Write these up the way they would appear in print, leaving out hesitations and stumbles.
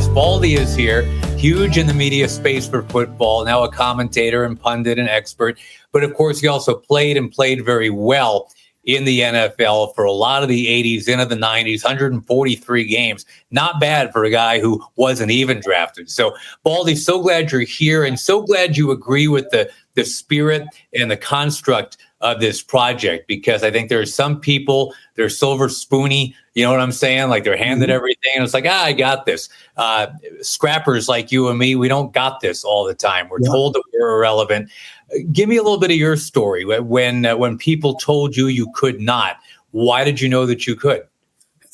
guest. Baldy is here, huge in the media space for football, now a commentator and pundit and expert. But of course, he also played very well in the NFL for a lot of the 80s into the 90s, 143 games. Not bad for a guy who wasn't even drafted. So, Baldy, so glad you're here and so glad you agree with the spirit and the construct of this project, because I think there are some people, they're silver spoony, you know what I'm saying? Like they're handed everything and it's like, I got this. Scrappers like you and me, we don't got this all the time. We're told that we're irrelevant. Give me a little bit of your story. When people told you you could not, why did you know that you could?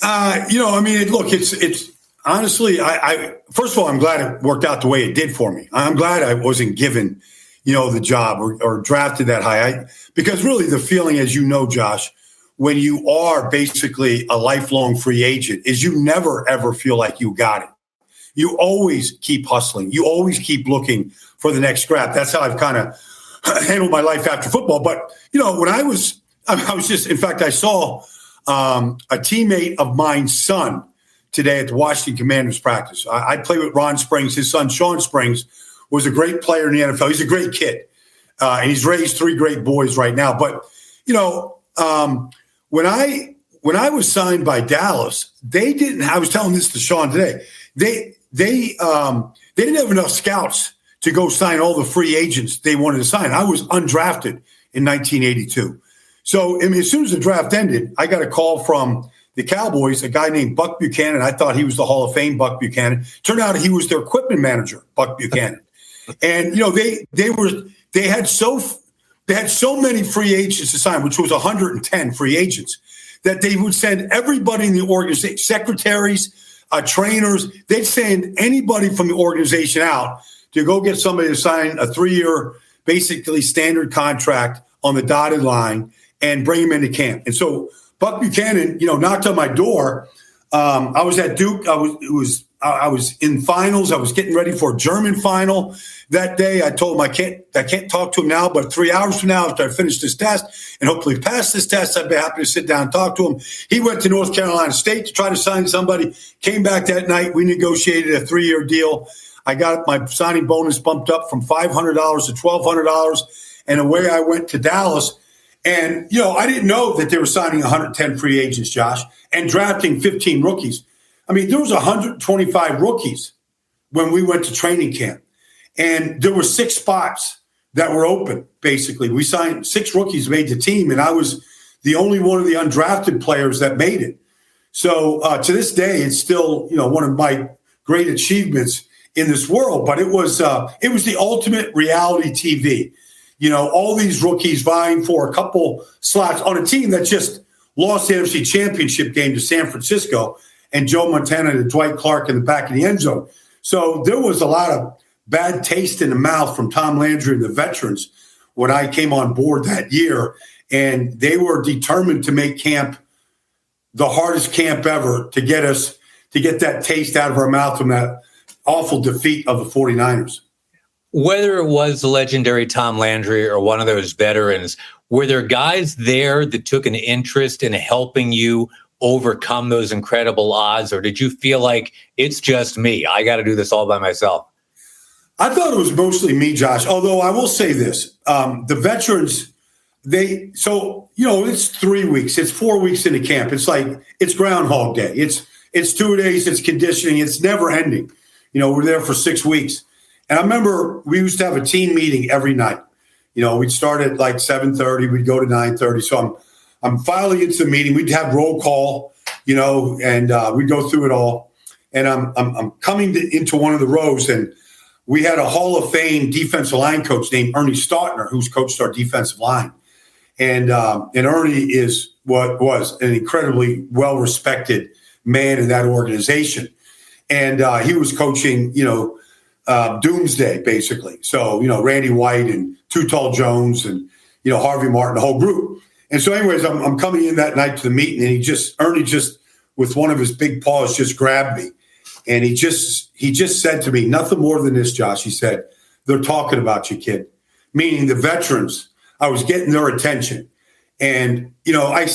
Look, it's honestly, I first of all, I'm glad it worked out the way it did for me. I'm glad I wasn't given, the job or drafted that high. Because really the feeling, as you know, Josh, when you are basically a lifelong free agent, is you never, ever feel like you got it. You always keep hustling. You always keep looking for the next scrap. That's how I've kind of handled my life after football. But, when I was just, in fact, I saw a teammate of mine's son today at the Washington Commanders practice. I play with Ron Springs. His son, Sean Springs, was a great player in the NFL. He's a great kid. And he's raised three great boys right now. But, when I was signed by Dallas, they didn't, I was telling this to Sean today, they didn't have enough scouts to go sign all the free agents they wanted to sign. I was undrafted in 1982. So, as soon as the draft ended, I got a call from the Cowboys, a guy named Buck Buchanan. I thought he was the Hall of Fame Buck Buchanan. Turned out he was their equipment manager, Buck Buchanan. And, they had so many free agents to sign, which was 110 free agents, that they would send everybody in the organization, secretaries, trainers. They'd send anybody from the organization out to go get somebody to sign a 3-year, basically standard contract on the dotted line and bring him into camp. And so Buck Buchanan, knocked on my door. I was at Duke. I was in finals. I was getting ready for a German final that day. I told him I can't talk to him now, but 3 hours from now, after I finish this test and hopefully pass this test, I'd be happy to sit down and talk to him. He went to North Carolina State to try to sign somebody, came back that night. We negotiated a 3-year deal. I got my signing bonus bumped up from $500 to $1,200, and away I went to Dallas. And, I didn't know that they were signing 110 free agents, Josh, and drafting 15 rookies. There was 125 rookies when we went to training camp, and there were 6 spots that were open, basically. We signed 6 rookies, made the team, and I was the only one of the undrafted players that made it. So to this day, it's still, one of my great achievements in this world, but it was the ultimate reality TV. All these rookies vying for a couple slots on a team that just lost the NFC Championship game to San Francisco, and Joe Montana and Dwight Clark in the back of the end zone. So there was a lot of bad taste in the mouth from Tom Landry and the veterans when I came on board that year, and they were determined to make camp the hardest camp ever to get that taste out of our mouth from that awful defeat of the 49ers. Whether it was the legendary Tom Landry or one of those veterans, were there guys there that took an interest in helping you overcome those incredible odds, or did you feel like it's just me? I got to do this all by myself. I thought it was mostly me, Josh, although I will say this. The veterans, it's 3 weeks. It's 4 weeks into camp. It's like it's Groundhog Day. It's 2 days. It's conditioning. It's never ending. We're there for 6 weeks. And I remember we used to have a team meeting every night. We'd start at like 7:30. We'd go to 9:30. So I'm filing into the meeting. We'd have roll call, and we'd go through it all. And I'm coming into one of the rows, and we had a Hall of Fame defensive line coach named Ernie Stautner, who's coached our defensive line. And Ernie is what was an incredibly well-respected man in that organization. And he was coaching, Doomsday, basically. So, Randy White and Too Tall Jones and, Harvey Martin, the whole group. And so anyways, I'm coming in that night to the meeting, and Ernie just, with one of his big paws, just grabbed me. And he just said to me, nothing more than this, Josh. He said, they're talking about you, kid. Meaning the veterans. I was getting their attention. And, I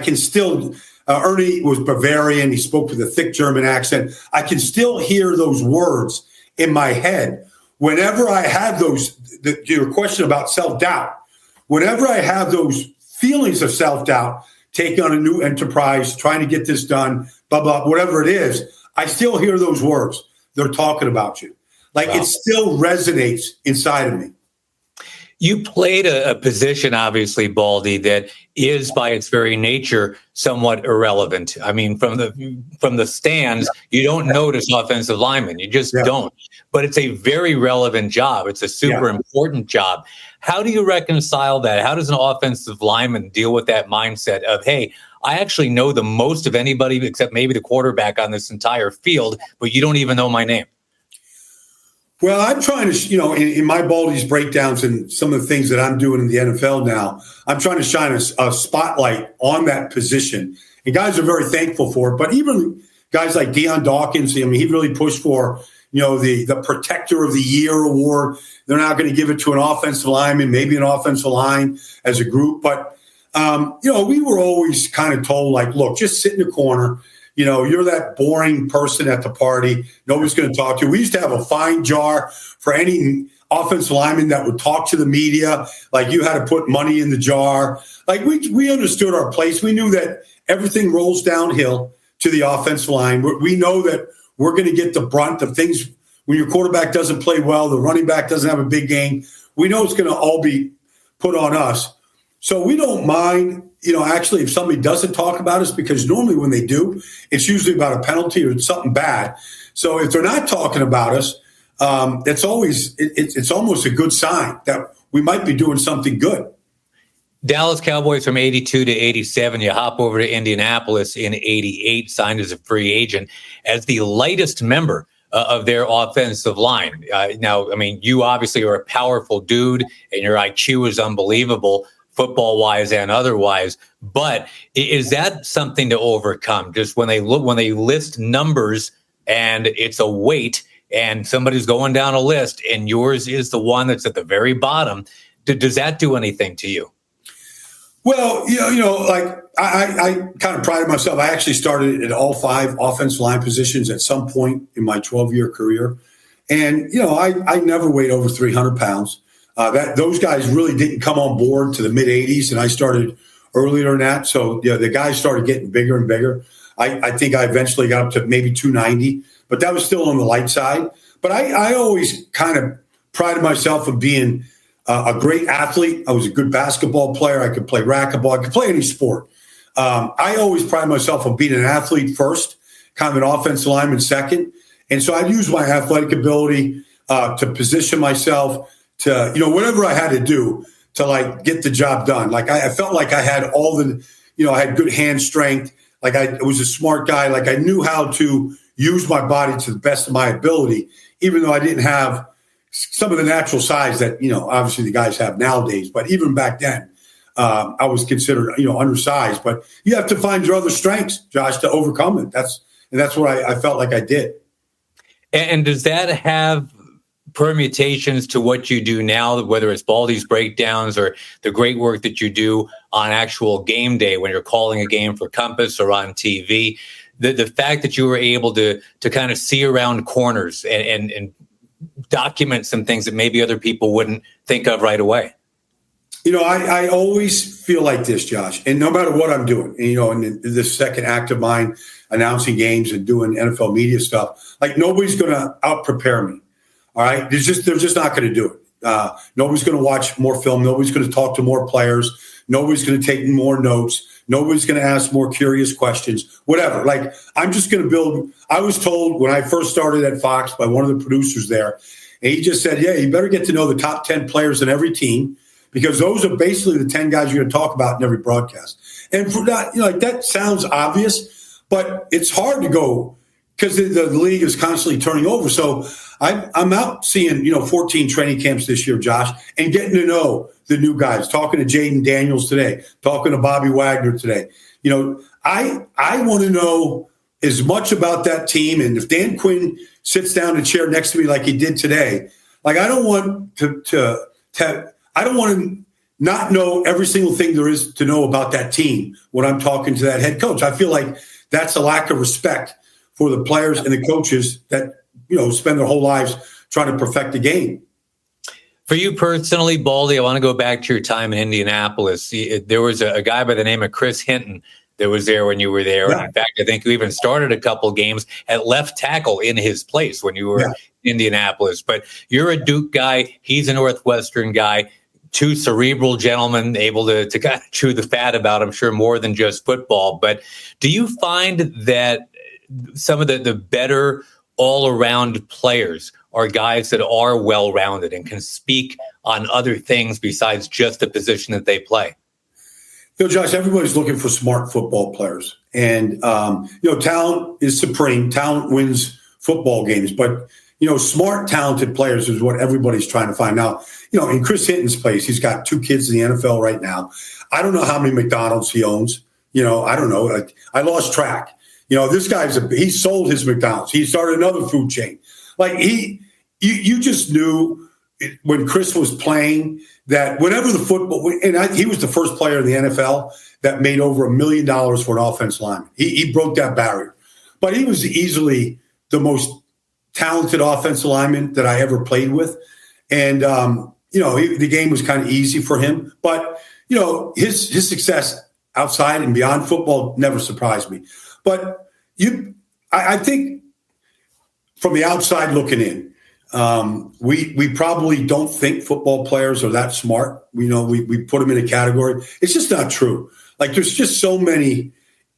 can still Ernie was Bavarian. He spoke with a thick German accent. I can still hear those words in my head whenever I have your question about self-doubt. Whenever I have those feelings of self-doubt, taking on a new enterprise, trying to get this done, blah, blah, whatever it is, I still hear those words. They're talking about you. Like, wow. It still resonates inside of me. You played a position, obviously, Baldy, that is by its very nature somewhat irrelevant. I mean, from the stands, you don't notice offensive linemen. You just don't. But it's a very relevant job. It's a super important job. How do you reconcile that? How does an offensive lineman deal with that mindset of, hey, I actually know the most of anybody except maybe the quarterback on this entire field, but you don't even know my name? Well, I'm trying to, in my Baldy's breakdowns and some of the things that I'm doing in the NFL now, I'm trying to shine a spotlight on that position. And guys are very thankful for it. But even guys like Deion Dawkins, I mean, he really pushed for, the Protector of the Year award. They're not going to give it to an offensive lineman, maybe an offensive line as a group. But, we were always kind of told, like, look, just sit in the corner. You're that boring person at the party. Nobody's going to talk to you. We used to have a fine jar for any offensive lineman that would talk to the media. Like, you had to put money in the jar. Like, we understood our place. We knew that everything rolls downhill to the offensive line. We know that we're going to get the brunt of things when your quarterback doesn't play well, the running back doesn't have a big game. We know it's going to all be put on us. So we don't mind, actually, if somebody doesn't talk about us, because normally when they do, it's usually about a penalty or something bad. So if they're not talking about us, it's almost a good sign that we might be doing something good. Dallas Cowboys from 82 to 87. You hop over to Indianapolis in 88, signed as a free agent as the lightest member of their offensive line. Now, I mean, you obviously are a powerful dude and your IQ is unbelievable, football-wise and otherwise. But is that something to overcome? Just when they list numbers and it's a weight and somebody's going down a list and yours is the one that's at the very bottom, does that do anything to you? Well, like I kind of prided myself. I actually started at all 5 offensive line positions at some point in my 12-year career. And, I never weighed over 300 pounds. Those guys really didn't come on board to the mid-'80s, and I started earlier than that. So, the guys started getting bigger and bigger. I think I eventually got up to maybe 290, but that was still on the light side. But I always kind of prided myself on being a great athlete. I was a good basketball player. I could play racquetball. I could play any sport. I always pride myself on being an athlete first, kind of an offensive lineman second. And so I used my athletic ability to position myself to, whatever I had to do to, like, get the job done. Like, I felt like I had all the, I had good hand strength. Like, I was a smart guy. Like, I knew how to use my body to the best of my ability, even though I didn't have some of the natural size that, obviously the guys have nowadays. But even back then, I was considered, undersized. But you have to find your other strengths, Josh, to overcome it. That's what I felt like I did. And does that have permutations to what you do now, whether it's Baldy's breakdowns or the great work that you do on actual game day when you're calling a game for Compass or on TV? The fact that you were able to kind of see around corners and document some things that maybe other people wouldn't think of right away. I always feel like this, Josh, and no matter what I'm doing, in this second act of mine, announcing games and doing NFL media stuff, like, nobody's going to out-prepare me. All right. They're just not going to do it. Nobody's going to watch more film. Nobody's going to talk to more players. Nobody's going to take more notes. Nobody's going to ask more curious questions, whatever. Like, I'm just going to build. I was told when I first started at Fox by one of the producers there, and he just said, yeah, you better get to know the top 10 players in every team, because those are basically the 10 guys you're going to talk about in every broadcast. And for that, that sounds obvious, but it's hard to go because the league is constantly turning over. So I'm out seeing, 14 training camps this year, Josh, and getting to know the new guys, talking to Jaden Daniels today, talking to Bobby Wagner today. I want to know as much about that team. And if Dan Quinn sits down in a chair next to me like he did today, like, I don't want to I don't want to not know every single thing there is to know about that team when I'm talking to that head coach. I feel like that's a lack of respect for the players and the coaches that, spend their whole lives trying to perfect the game. For you personally, Baldy, I want to go back to your time in Indianapolis. There was a guy by the name of Chris Hinton that was there when you were there. Yeah. And in fact, I think you even started a couple games at left tackle in his place when you were in Indianapolis. But you're a Duke guy. He's a Northwestern guy. Two cerebral gentlemen able to kind of chew the fat about, I'm sure, more than just football. But do you find that some of the better all-around players are guys that are well-rounded and can speak on other things besides just the position that they play? Josh, everybody's looking for smart football players. And, talent is supreme. Talent wins football games. But, smart, talented players is what everybody's trying to find. Now, in Chris Hinton's place, he's got 2 kids in the NFL right now. I don't know how many McDonald's he owns. I don't know. I lost track. This guy's he sold his McDonald's. He started another food chain. Like you just knew when Chris was playing that whenever the football, and he was the first player in the NFL that made over $1 million for an offensive lineman. He broke that barrier, but he was easily the most talented offensive lineman that I ever played with. And, the game was kind of easy for him, but, his success outside and beyond football never surprised me. But I think from the outside looking in, we probably don't think football players are that smart. We put them in a category. It's just not true. Like there's just so many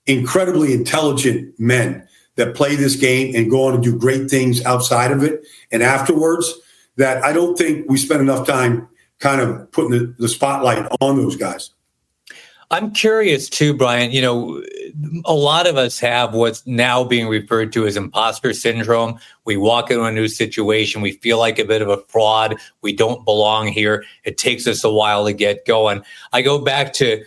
incredibly intelligent men that play this game and go on and do great things outside of it and afterwards that I don't think we spend enough time kind of putting the spotlight on those guys. I'm curious too, Brian, a lot of us have what's now being referred to as imposter syndrome. We walk into a new situation. We feel like a bit of a fraud. We don't belong here. It takes us a while to get going. I go back to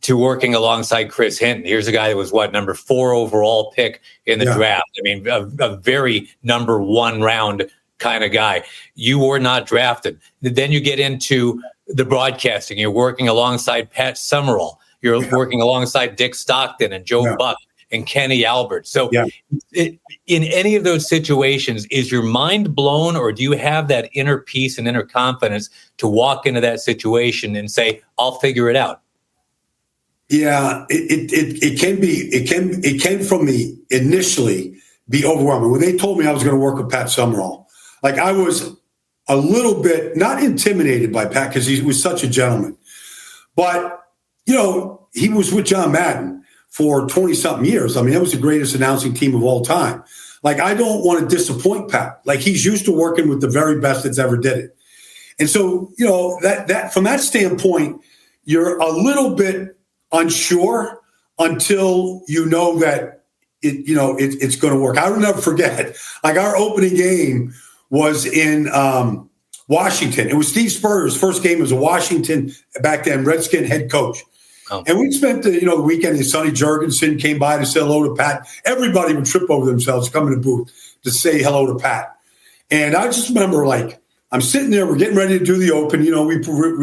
working alongside Chris Hinton. Here's a guy that was number 4 overall pick in the draft. I mean, a very number 1 round kind of guy. You were not drafted. Then you get into the broadcasting. You're working alongside Pat Summerall. You're working alongside Dick Stockton and Joe Buck and Kenny Albert. So in any of those situations, is your mind blown or do you have that inner peace and inner confidence to walk into that situation and say, I'll figure it out? Yeah, it can from the initially be overwhelming. When they told me I was going to work with Pat Summerall, like I was a little bit not intimidated by Pat because he was such a gentleman, but he was with John Madden for 20 something years. I mean, that was the greatest announcing team of all time. Like, I don't want to disappoint Pat. Like, he's used to working with the very best that's ever did it. And so, that from that standpoint, you're a little bit unsure until you know that it's going to work. I will never forget, like our opening game was in Washington. It was Steve Spurrier's first game as a Washington back then Redskin head coach. Oh. And we spent the weekend. Sonny Jurgensen came by to say hello to Pat. Everybody would trip over themselves coming to the booth to say hello to Pat. And I just remember, like, I'm sitting there. We're getting ready to do the open. We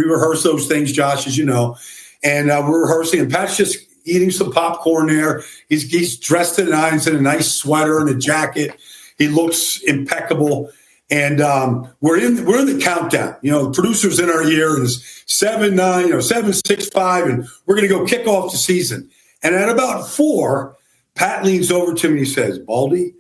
rehearse those things, Josh, as you know. And we're rehearsing, and Pat's just eating some popcorn there. He's dressed to the nines in a nice sweater and a jacket. He looks impeccable. And we're in the countdown. The producer's in our ear, and it's 7-9, 7-6-5, and we're going to go kick off the season. And at about 4, Pat leans over to me and he says, Baldy,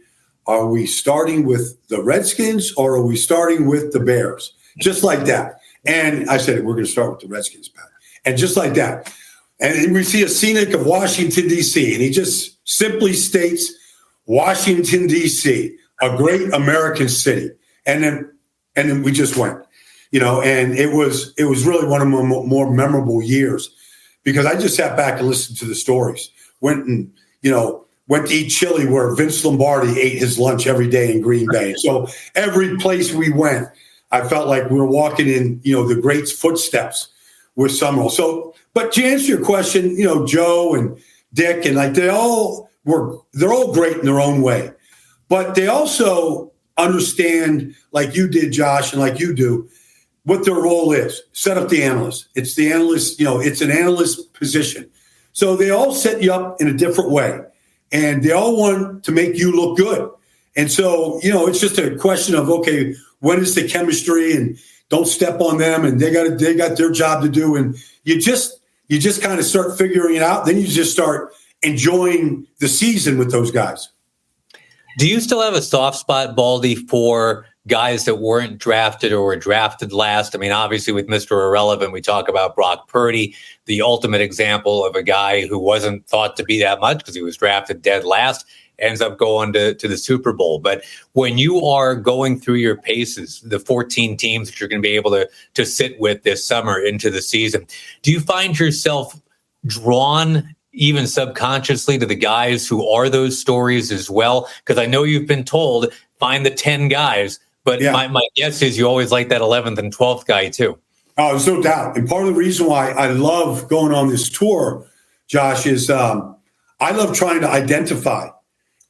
are we starting with the Redskins or are we starting with the Bears? Just like that. And I said, we're going to start with the Redskins, Pat. And just like that. And we see a scenic of Washington, D.C., and he just simply states, Washington, D.C., a great American city. And then we just went, and it was really one of my more memorable years because I just sat back and listened to the stories. Went to eat chili where Vince Lombardi ate his lunch every day in Green Bay. So every place we went, I felt like we were walking in, the greats' footsteps with Summerall. So, but to answer your question, Joe and Dick and they're all great in their own way, but they also understand, like you did, Josh, and like you do, what their role is. Set up the analyst. It's the analyst, it's an analyst position. So they all set you up in a different way, and they all want to make you look good. And so, it's just a question of, okay, when is the chemistry, and don't step on them, and they got their job to do. And you just kind of start figuring it out. Then you just start enjoying the season with those guys. Do you still have a soft spot, Baldy, for guys that weren't drafted or were drafted last? I mean, obviously with Mr. Irrelevant, we talk about Brock Purdy, the ultimate example of a guy who wasn't thought to be that much because he was drafted dead last, ends up going to the Super Bowl. But when you are going through your paces, the 14 teams that you're going to be able to sit with this summer into the season, do you find yourself drawn even subconsciously to the guys who are those stories as well? Because I know you've been told, find the 10 guys, but my guess is you always like that 11th and 12th guy too. Oh, there's no doubt. And part of the reason why I love going on this tour, Josh, is I love trying to identify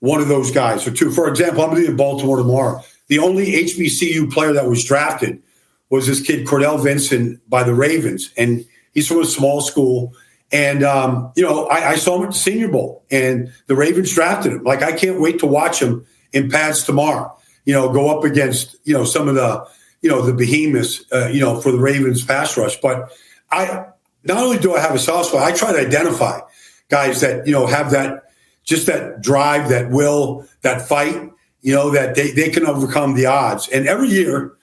one of those guys or two. For example, I'm going to be in Baltimore tomorrow. The only HBCU player that was drafted was this kid, Cordell Vincent, by the Ravens. And he's from a small school. And, I saw him at the Senior Bowl, and the Ravens drafted him. Like, I can't wait to watch him in pads tomorrow, go up against, some of the, the behemoths, for the Ravens pass rush. But not only do I have a soft spot, I try to identify guys that, have that drive, that will, that fight, that they can overcome the odds. And every year,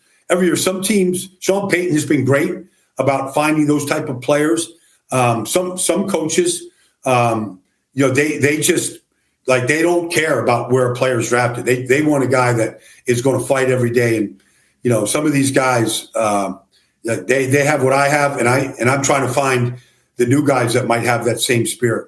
some teams, Sean Payton has been great about finding those type of players. Some coaches, they just like, they don't care about where a player is drafted. They want a guy that is going to fight every day. And, some of these guys, they have what I have, and I'm trying to find the new guys that might have that same spirit.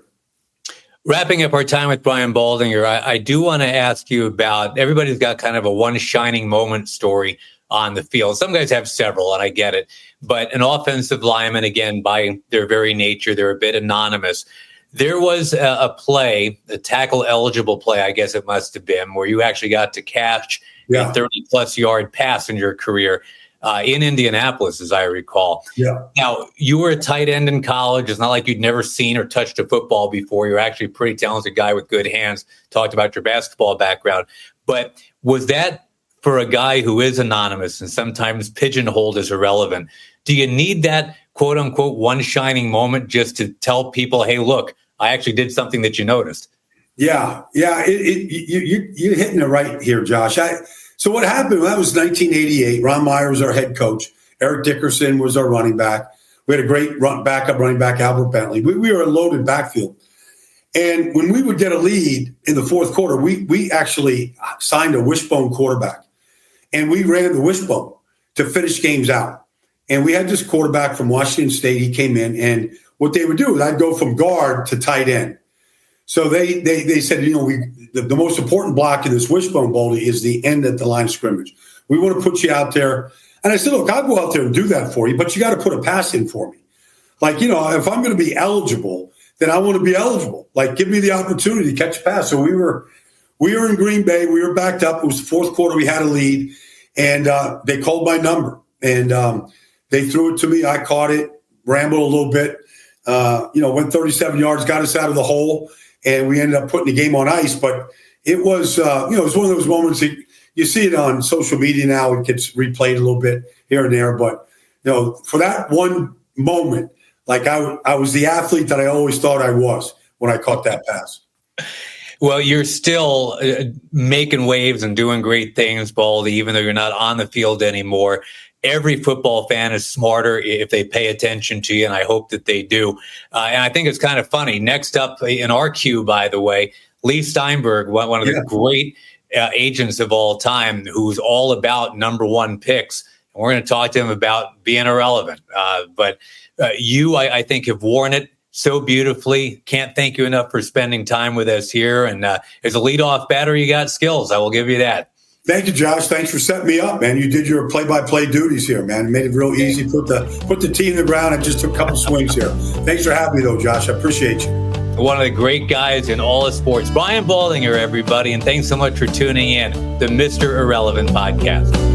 Wrapping up our time with Brian Baldinger, I do want to ask you about, everybody's got kind of a one shining moment story on the field. Some guys have several, and I get it. But an offensive lineman, again, by their very nature, they're a bit anonymous. There was a play, a tackle-eligible play, I guess it must have been, where you actually got to catch a 30-plus yard pass in your career in Indianapolis, as I recall. Yeah. Now, you were a tight end in college. It's not like you'd never seen or touched a football before. You're actually a pretty talented guy with good hands. Talked about your basketball background. But was that, for a guy who is anonymous and sometimes pigeonholed as irrelevant, do you need that quote unquote one shining moment just to tell people, hey, look, I actually did something that you noticed? Yeah. You're hitting it right here, Josh. So what happened, that was 1988. Ron Meyer was our head coach. Eric Dickerson was our running back. We had a great backup running back, Albert Bentley. We were a loaded backfield. And when we would get a lead in the fourth quarter, we actually signed a wishbone quarterback. And we ran the wishbone to finish games out. And we had this quarterback from Washington State. He came in, and what they would do is I'd go from guard to tight end. So they said, the most important block in this wishbone, Baldy, is the end at the line of scrimmage. We want to put you out there. And I said, look, I'll go out there and do that for you, but you got to put a pass in for me. Like, if I'm going to be eligible, then I want to be eligible. Like, give me the opportunity to catch a pass. So we were in Green Bay. We were backed up. It was the fourth quarter. We had a lead, and they called my number, and they threw it to me. I caught it, rambled a little bit, went 37 yards, got us out of the hole, and we ended up putting the game on ice. But it was, it was one of those moments that you see it on social media now. It gets replayed a little bit here and there. But, for that one moment, like I was the athlete that I always thought I was when I caught that pass. Well, you're still making waves and doing great things, Baldy, even though you're not on the field anymore. Every football fan is smarter if they pay attention to you, and I hope that they do. And I think it's kind of funny. Next up in our queue, by the way, Lee Steinberg, one of the great agents of all time, who's all about number one picks. And we're going to talk to him about being irrelevant. But you, I think, have worn it so beautifully. Can't thank you enough for spending time with us here. And as a leadoff batter, you got skills. I will give you that. Thank you, Josh. Thanks for setting me up, man. You did your play-by-play duties here, man. Made it real easy. Put the tee in the ground. I just took a couple swings here. Thanks for having me, though, Josh. I appreciate you. One of the great guys in all of sports. Brian Baldinger, everybody. And thanks so much for tuning in. The Mr. Irrelevant podcast.